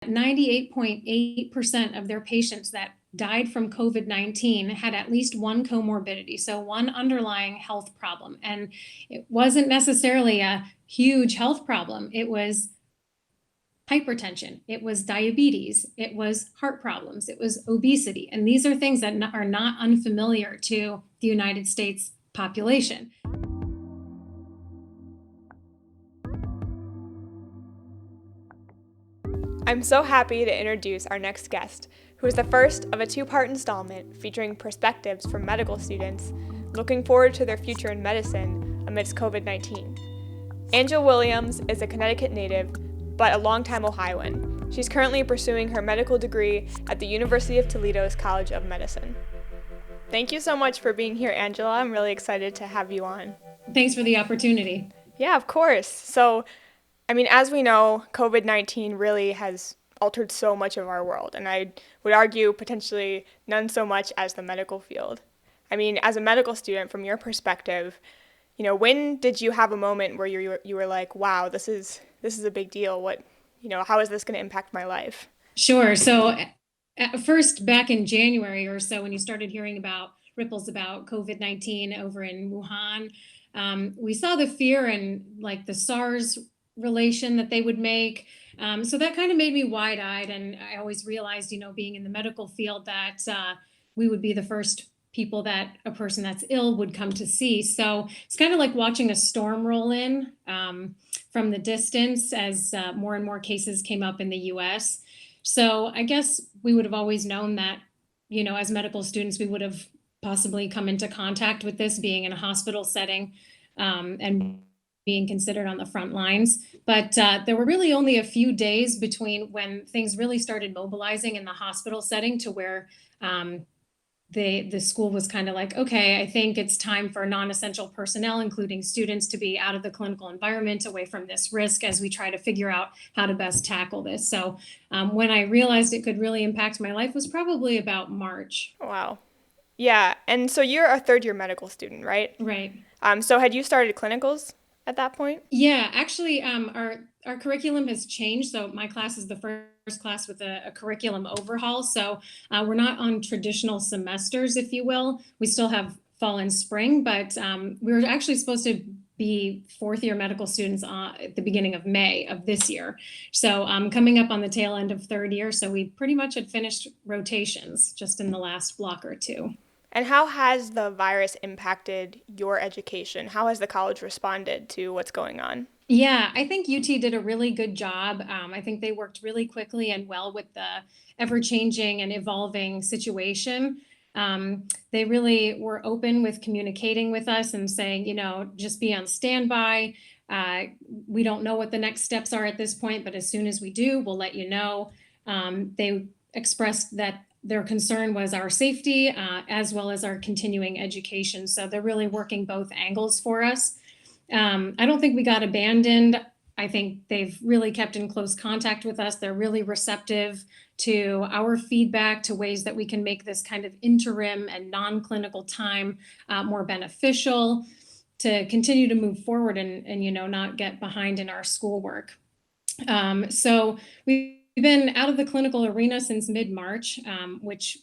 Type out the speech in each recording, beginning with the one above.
98.8% of their patients that died from COVID-19 had at least one comorbidity, so one underlying health problem. And it wasn't necessarily a huge health problem. It was hypertension, it was diabetes, it was heart problems, it was obesity. And these are things that are not unfamiliar to the United States population. I'm so happy to introduce our next guest, who is the first of a two-part installment featuring perspectives from medical students looking forward to their future in medicine amidst COVID-19. Angela Williams is a Connecticut native, but a longtime Ohioan. She's currently pursuing her medical degree at the University of Toledo's College of Medicine. Thank you so much for being here, Angela. I'm really excited to have you on. Thanks for the opportunity. Yeah, of course. So, as we know, COVID-19 really has altered so much of our world, and I would argue potentially none so much as the medical field. As a medical student, from your perspective, when did you have a moment where you were like, wow, this is a big deal? How is this going to impact my life? Sure. So at first, back in January or so, when you started hearing about ripples about COVID-19 over in Wuhan, we saw the fear and like the SARS relation that they would make. So that kind of made me wide-eyed. And I always realized, being in the medical field, that we would be the first people that a person that's ill would come to see. So it's kind of like watching a storm roll in from the distance as more and more cases came up in the US. So I guess we would have always known that, as medical students, we would have possibly come into contact with this, being in a hospital setting and being considered on the front lines. But there were really only a few days between when things really started mobilizing in the hospital setting to where the school was kind of like, okay, I think it's time for non-essential personnel, including students, to be out of the clinical environment, away from this risk as we try to figure out how to best tackle this. So when I realized it could really impact my life was probably about March. Wow. Yeah. And so you're a third year medical student, right? Right. So had you started clinicals at that point? Yeah, actually, our curriculum has changed. So my class is the first class with a curriculum overhaul. So we're not on traditional semesters, if you will. We still have fall and spring, but we were actually supposed to be fourth year medical students at the beginning of May of this year. So coming up on the tail end of third year. So we pretty much had finished rotations just in the last block or two. And how has the virus impacted your education? How has the college responded to what's going on? Yeah, I think UT did a really good job. I think they worked really quickly and well with the ever-changing and evolving situation. They really were open with communicating with us and saying, just be on standby. We don't know what the next steps are at this point, but as soon as we do, we'll let you know. They expressed that their concern was our safety as well as our continuing education. So they're really working both angles for us. I don't think we got abandoned. I think they've really kept in close contact with us. They're really receptive to our feedback, to ways that we can make this kind of interim and non-clinical time more beneficial, to continue to move forward and not get behind in our schoolwork. So we've been out of the clinical arena since mid-March, which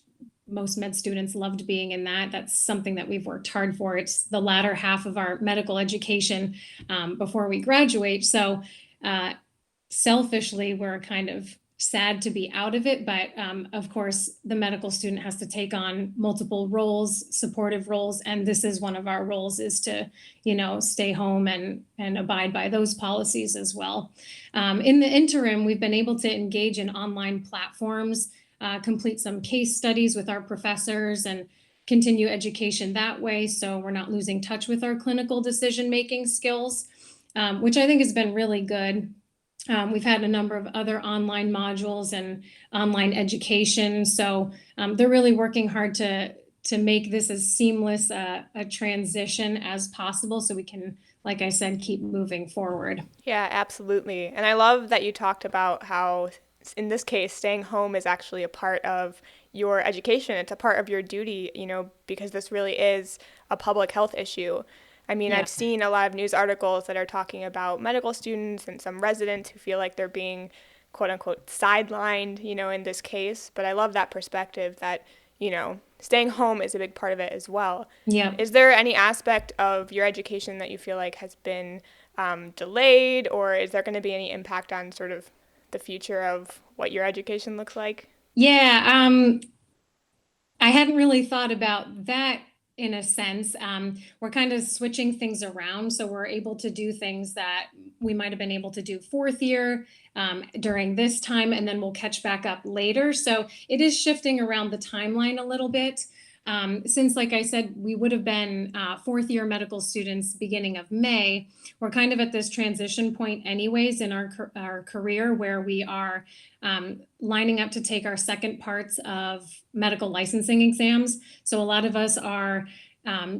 most med students loved being in that. That's something that we've worked hard for. It's the latter half of our medical education before we graduate. So selfishly, we're kind of sad to be out of it. But of course, the medical student has to take on multiple roles, supportive roles. And this is one of our roles, is to, stay home and abide by those policies as well. In the interim, we've been able to engage in online platforms, complete some case studies with our professors, and continue education that way. So we're not losing touch with our clinical decision-making skills, which I think has been really good. We've had a number of other online modules and online education. So they're really working hard to make this as seamless a transition as possible so we can, like I said, keep moving forward. Yeah, absolutely. And I love that you talked about how, in this case, staying home is actually a part of your education. It's a part of your duty, because this really is a public health issue. Yeah. I've seen a lot of news articles that are talking about medical students and some residents who feel like they're being quote unquote sidelined, in this case. But I love that perspective that, staying home is a big part of it as well. Yeah. Is there any aspect of your education that you feel like has been delayed, or is there going to be any impact on sort of the future of what your education looks like? Yeah, I hadn't really thought about that in a sense. We're kind of switching things around. So we're able to do things that we might have been able to do fourth year during this time, and then we'll catch back up later. So it is shifting around the timeline a little bit. Since, like I said, we would have been fourth year medical students beginning of May, we're kind of at this transition point anyways in our career where we are lining up to take our second parts of medical licensing exams. So a lot of us are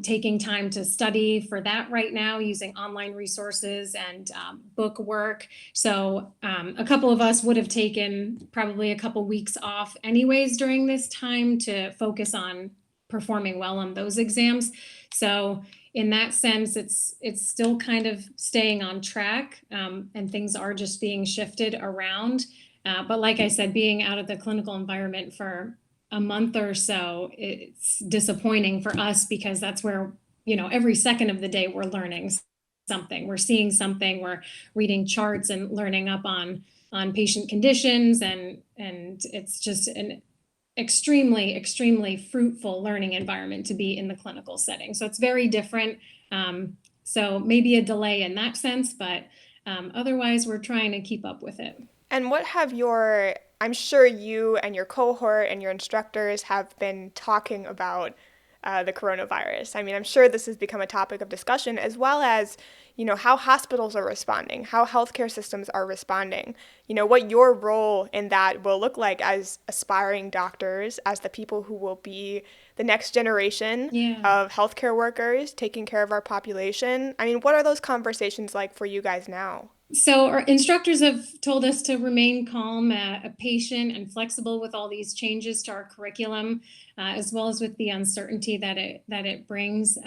taking time to study for that right now using online resources and book work. So a couple of us would have taken probably a couple weeks off anyways during this time to focus on performing well on those exams. So in that sense, it's still kind of staying on track, and things are just being shifted around. But like I said, being out of the clinical environment for a month or so, it's disappointing for us because that's where, every second of the day we're learning something. We're seeing something, we're reading charts and learning up on patient conditions, and it's just an extremely fruitful learning environment to be in the clinical setting. So it's very different. So maybe a delay in that sense, but otherwise we're trying to keep up with it. And what have I'm sure you and your cohort and your instructors have been talking about the coronavirus. I mean, I'm sure this has become a topic of discussion, as well as, how hospitals are responding, how healthcare systems are responding, what your role in that will look like as aspiring doctors, as the people who will be the next generation of healthcare workers taking care of our population. I mean, what are those conversations like for you guys now? So our instructors have told us to remain calm, patient, and flexible with all these changes to our curriculum, as well as with the uncertainty that it brings.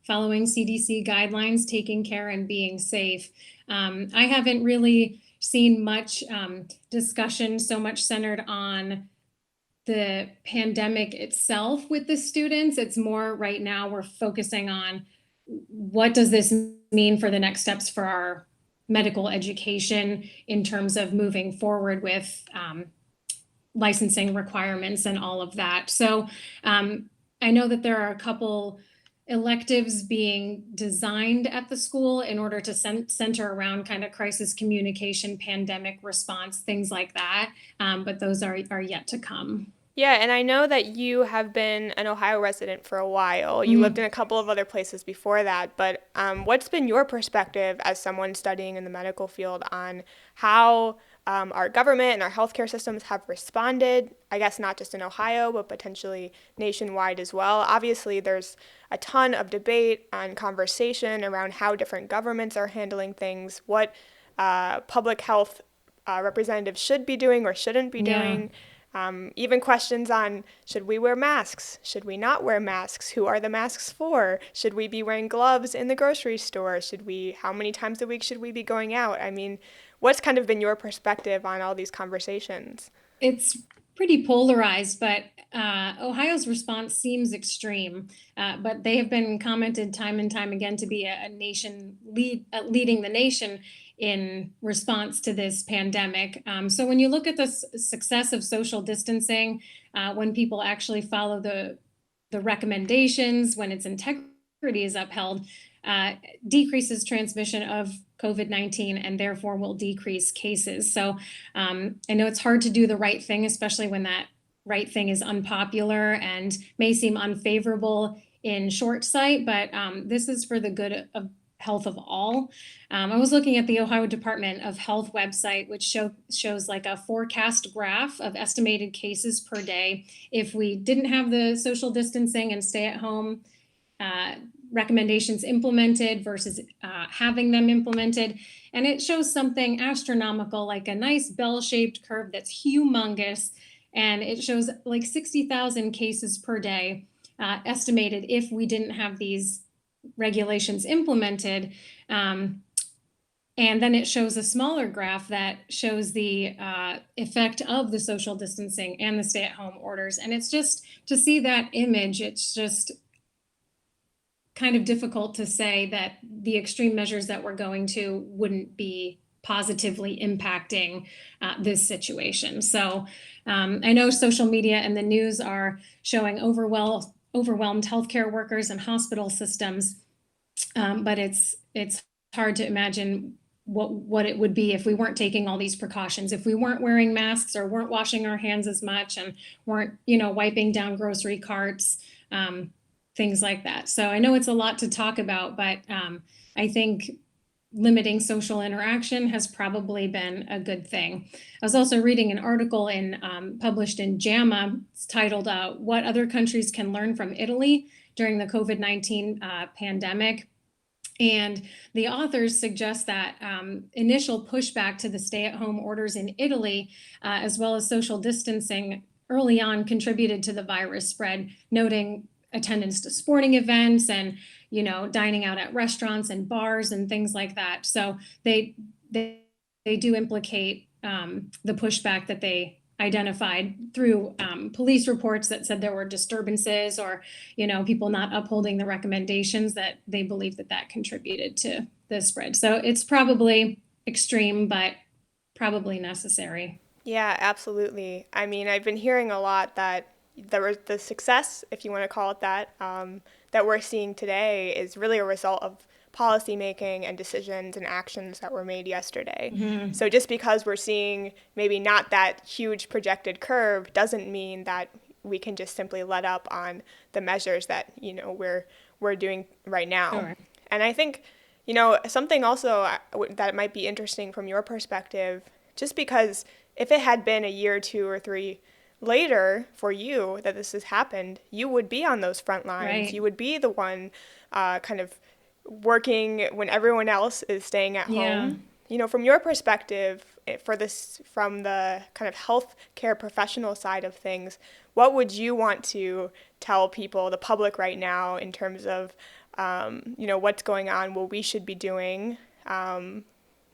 Following CDC guidelines, taking care, and being safe. I haven't really seen much discussion so much centered on the pandemic itself with the students. It's more right now we're focusing on what does this mean for the next steps for our medical education in terms of moving forward with licensing requirements and all of that. So I know that there are a couple electives being designed at the school in order to center around kind of crisis communication, pandemic response, things like that. But those are yet to come. Yeah, and I know that you have been an Ohio resident for a while. You lived in a couple of other places before that, but what's been your perspective as someone studying in the medical field on how our government and our healthcare systems have responded, I guess not just in Ohio, but potentially nationwide as well? Obviously, there's a ton of debate and conversation around how different governments are handling things, what public health representatives should be doing or shouldn't be doing. Even questions on, should we wear masks? Should we not wear masks? Who are the masks for? Should we be wearing gloves in the grocery store? How many times a week should we be going out? I mean, what's kind of been your perspective on all these conversations? It's pretty polarized, but Ohio's response seems extreme. But they have been commented time and time again to be a nation leading the nation in response to this pandemic. So when you look at the success of social distancing, when people actually follow the recommendations, when its integrity is upheld, decreases transmission of COVID-19 and therefore will decrease cases. So I know it's hard to do the right thing, especially when that right thing is unpopular and may seem unfavorable in short sight, but this is for the good of health of all. I was looking at the Ohio Department of Health website, which shows like a forecast graph of estimated cases per day. If we didn't have the social distancing and stay at home recommendations implemented versus having them implemented. And it shows something astronomical, like a nice bell-shaped curve that's humongous. And it shows like 60,000 cases per day estimated if we didn't have these regulations implemented. And then it shows a smaller graph that shows the effect of the social distancing and the stay-at-home orders. And it's just to see that image, it's just kind of difficult to say that the extreme measures that we're going to wouldn't be positively impacting this situation. So I know social media and the news are showing overwhelmed healthcare workers and hospital systems, but it's hard to imagine what it would be if we weren't taking all these precautions, if we weren't wearing masks or weren't washing our hands as much and weren't, wiping down grocery carts, things like that. So I know it's a lot to talk about, but I think limiting social interaction has probably been a good thing. I was also reading an article published in JAMA. It's titled "What Other Countries Can Learn from Italy During the COVID-19 Pandemic." And the authors suggest that initial pushback to the stay-at-home orders in Italy, as well as social distancing early on, contributed to the virus spread, noting attendance to sporting events and dining out at restaurants and bars and things like that. So they do implicate the pushback that they identified through police reports that said there were disturbances or people not upholding the recommendations, that they believe that contributed to the spread. So it's probably extreme, but probably necessary. Yeah, absolutely. I mean, I've been hearing a lot that the success, if you want to call it that, that we're seeing today is really a result of policy making and decisions and actions that were made yesterday. Mm-hmm. So just because we're seeing maybe not that huge projected curve doesn't mean that we can just simply let up on the measures that we're doing right now. Sure. And I think something also that might be interesting from your perspective, just because if it had been a year, 2 or 3 later for you that this has happened, you would be on those front lines. Right. You would be the one kind of working when everyone else is staying at home. From your perspective, from the kind of healthcare professional side of things, what would you want to tell people, the public right now, in terms of what's going on, what we should be doing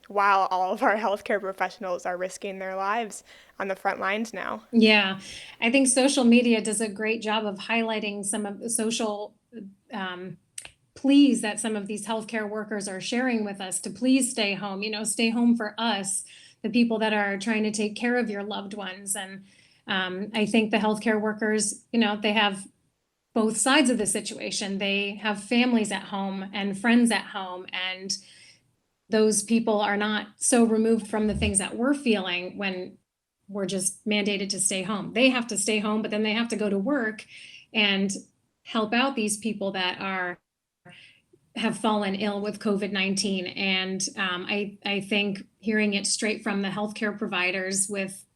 while all of our healthcare professionals are risking their lives on the front lines now? Yeah, I think social media does a great job of highlighting some of the social pleas that some of these healthcare workers are sharing with us to please stay home, stay home for us, the people that are trying to take care of your loved ones. And I think the healthcare workers, they have both sides of the situation. They have families at home and friends at home, and those people are not so removed from the things that we're feeling when we're just mandated to stay home. They have to stay home, but then they have to go to work and help out these people that have fallen ill with COVID-19. And I think hearing it straight from the healthcare providers with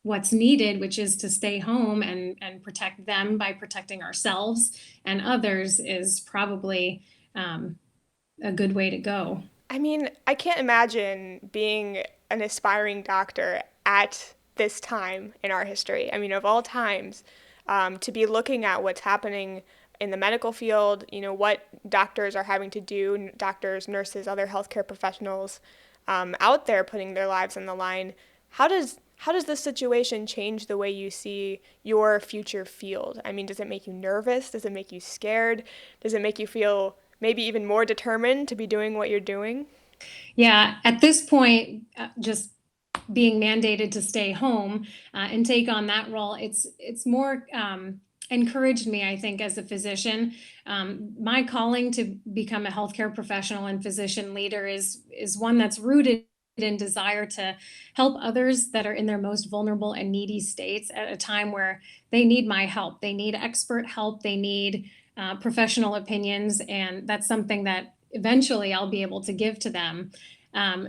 what's needed, which is to stay home and protect them by protecting ourselves and others, is probably a good way to go. I mean, I can't imagine being an aspiring doctor at this time in our history. I mean, of all times, to be looking at what's happening in the medical field, what doctors are having to do, doctors, nurses, other healthcare professionals out there putting their lives on the line. How does this situation change the way you see your future field? I mean, does it make you nervous? Does it make you scared? Does it make you feel maybe even more determined to be doing what you're doing? Yeah, at this point, just being mandated to stay home and take on that role, it's more encouraged me, I think, as a physician. My calling to become a healthcare professional and physician leader is one that's rooted in desire to help others that are in their most vulnerable and needy states at a time where they need my help. They need expert help. They need professional opinions, and that's something that eventually I'll be able to give to them.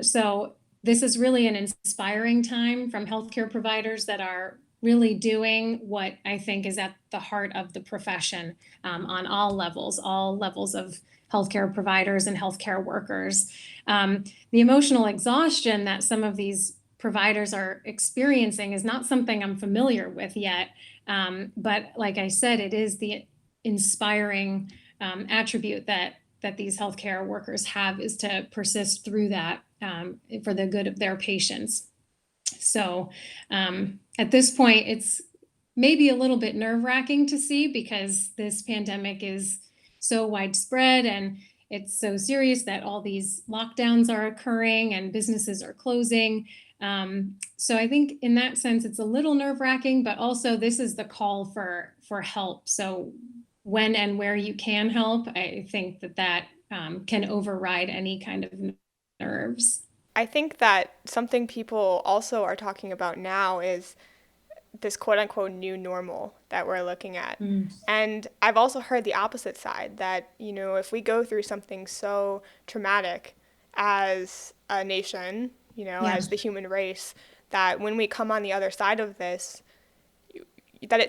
So this is really an inspiring time from healthcare providers that are really doing what I think is at the heart of the profession on all levels of healthcare providers and healthcare workers. The emotional exhaustion that some of these providers are experiencing is not something I'm familiar with yet. But like I said, it is the inspiring attribute that these healthcare workers have, is to persist through that for the good of their patients. So at this point, it's maybe a little bit nerve-wracking to see because this pandemic is so widespread and it's so serious that all these lockdowns are occurring and businesses are closing. So I think in that sense, it's a little nerve-wracking, but also this is the call for help. So when and where you can help, I think that can override any kind of nerves. I think that something people also are talking about now is this quote unquote new normal that we're looking at. And I've also heard the opposite side that, if we go through something so traumatic as a nation, as the human race, that when we come on the other side of this,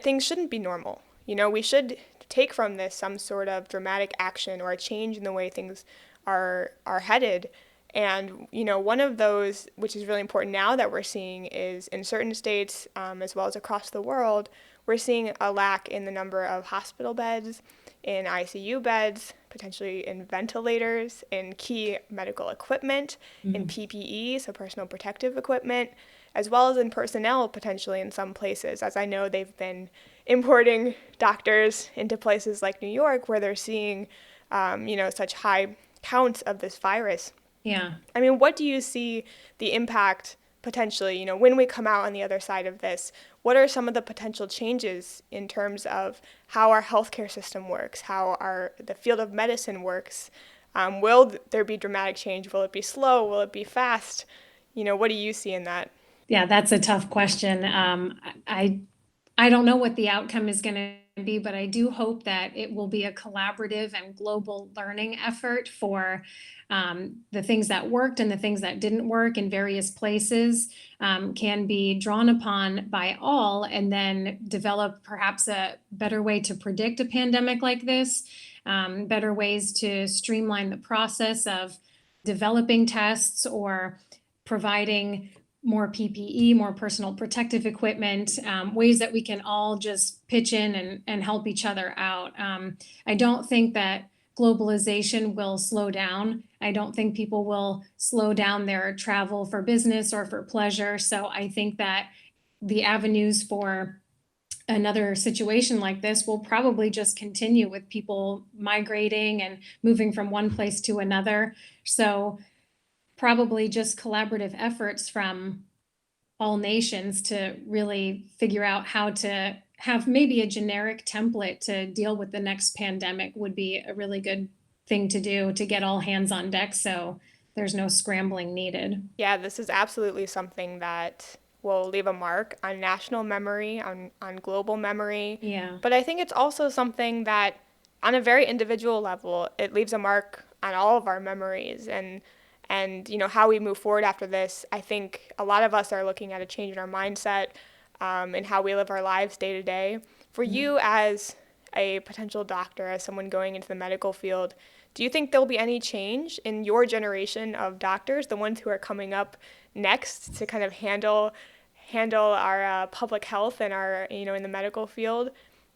things shouldn't be normal. We should take from this some sort of dramatic action or a change in the way things are headed. And, one of those, which is really important now that we're seeing, is in certain states, as well as across the world, we're seeing a lack in the number of hospital beds, in ICU beds, potentially in ventilators, in key medical equipment, in PPE, so personal protective equipment, as well as in personnel potentially in some places, as I know they've been importing doctors into places like New York where they're seeing, such high counts of this virus. Yeah. I mean, what do you see the impact potentially, when we come out on the other side of this? What are some of the potential changes in terms of how our healthcare system works, how the field of medicine works? Will there be dramatic change? Will it be slow? Will it be fast? What do you see in that? Yeah, that's a tough question. I don't know what the outcome is going to be, but I do hope that it will be a collaborative and global learning effort for the things that worked and the things that didn't work in various places can be drawn upon by all, and then develop perhaps a better way to predict a pandemic like this, better ways to streamline the process of developing tests or providing more PPE, more personal protective equipment, ways that we can all just pitch in and help each other out. I don't think that globalization will slow down. I don't think people will slow down their travel for business or for pleasure. So I think that the avenues for another situation like this will probably just continue with people migrating and moving from one place to another. So probably just collaborative efforts from all nations to really figure out how to have maybe a generic template to deal with the next pandemic would be a really good thing to do, to get all hands on deck so there's no scrambling needed. Yeah, this is absolutely something that will leave a mark on national memory, on global memory. Yeah. But I think it's also something that on a very individual level, it leaves a mark on all of our memories and how we move forward after this. I think a lot of us are looking at a change in our mindset and how we live our lives day to day. For you as a potential doctor, as someone going into the medical field, do you think there'll be any change in your generation of doctors, the ones who are coming up next to kind of handle our public health and our, in the medical field?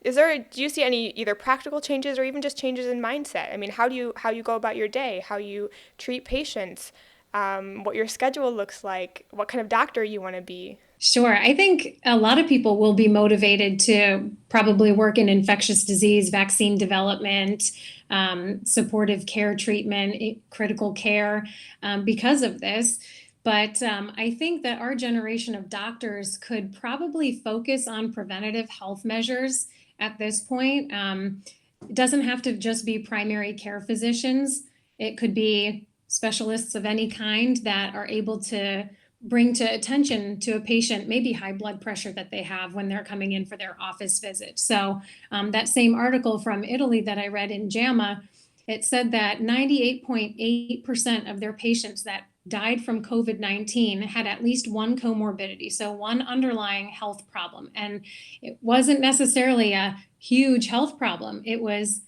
Do you see any either practical changes or even just changes in mindset? I mean, how do you go about your day, how you treat patients, what your schedule looks like, what kind of doctor you want to be? Sure. I think a lot of people will be motivated to probably work in infectious disease, vaccine development, supportive care treatment, critical care because of this. But I think that our generation of doctors could probably focus on preventative health measures at this point. It doesn't have to just be primary care physicians. It could be specialists of any kind that are able to bring to attention to a patient maybe high blood pressure that they have when they're coming in for their office visit. So that same article from Italy that I read in JAMA, it said that 98.8% of their patients that died from COVID-19 had at least one comorbidity, so one underlying health problem. And it wasn't necessarily a huge health problem. It was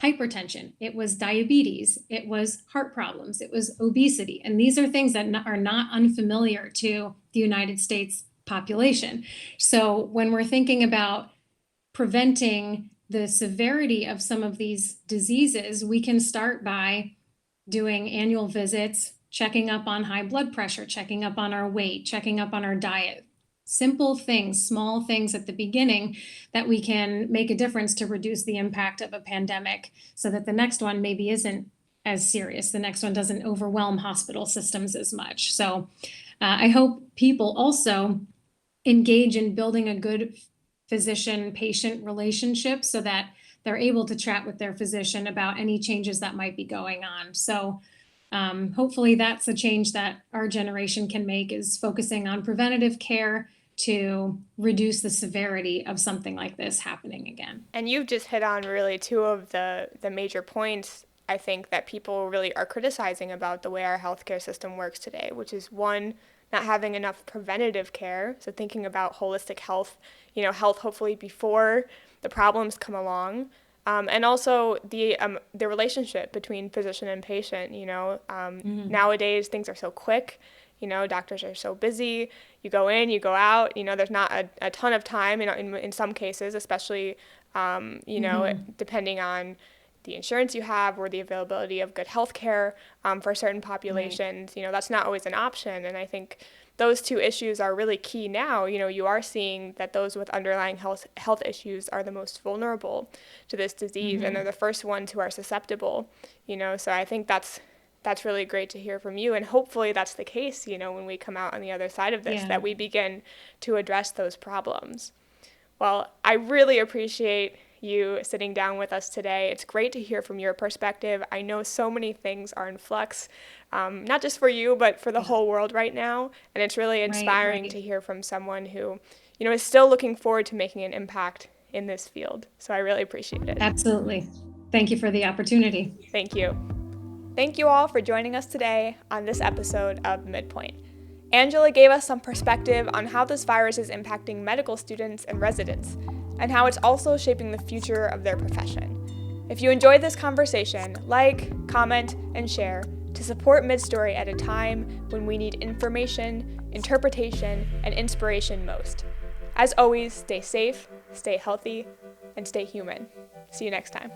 hypertension, it was diabetes, it was heart problems, it was obesity. And these are things that are not unfamiliar to the United States population. So when we're thinking about preventing the severity of some of these diseases, we can start by doing annual visits, checking up on high blood pressure, checking up on our weight, checking up on our diet. Simple things, small things at the beginning that we can make a difference to reduce the impact of a pandemic so that the next one maybe isn't as serious. The next one doesn't overwhelm hospital systems as much. So I hope people also engage in building a good physician-patient relationship so that they're able to chat with their physician about any changes that might be going on. So hopefully that's a change that our generation can make, is focusing on preventative care to reduce the severity of something like this happening again. And you've just hit on really two of the major points, I think, that people really are criticizing about the way our healthcare system works today, which is, one, not having enough preventative care. So thinking about holistic health, health hopefully before the problems come along. And also the relationship between physician and patient. Nowadays things are so quick. Doctors are so busy. You go in, you go out. There's not a ton of time. In some cases, especially depending on the insurance you have or the availability of good health care for certain populations. Right. That's not always an option. And I think those two issues are really key now. You are seeing that those with underlying health issues are the most vulnerable to this disease, and they're the first ones who are susceptible. So I think that's really great to hear from you, and hopefully that's the case. When we come out on the other side of this, that we begin to address those problems. Well, I really appreciate you sitting down with us today. It's great to hear from your perspective. I know so many things are in flux, not just for you, but for the whole world right now. And it's really inspiring to hear from someone who, is still looking forward to making an impact in this field. So I really appreciate it. Absolutely. Thank you for the opportunity. Thank you. Thank you all for joining us today on this episode of Midpoint. Angela gave us some perspective on how this virus is impacting medical students and residents, and how it's also shaping the future of their profession. If you enjoyed this conversation, like, comment, and share to support Midstory at a time when we need information, interpretation, and inspiration most. As always, stay safe, stay healthy, and stay human. See you next time.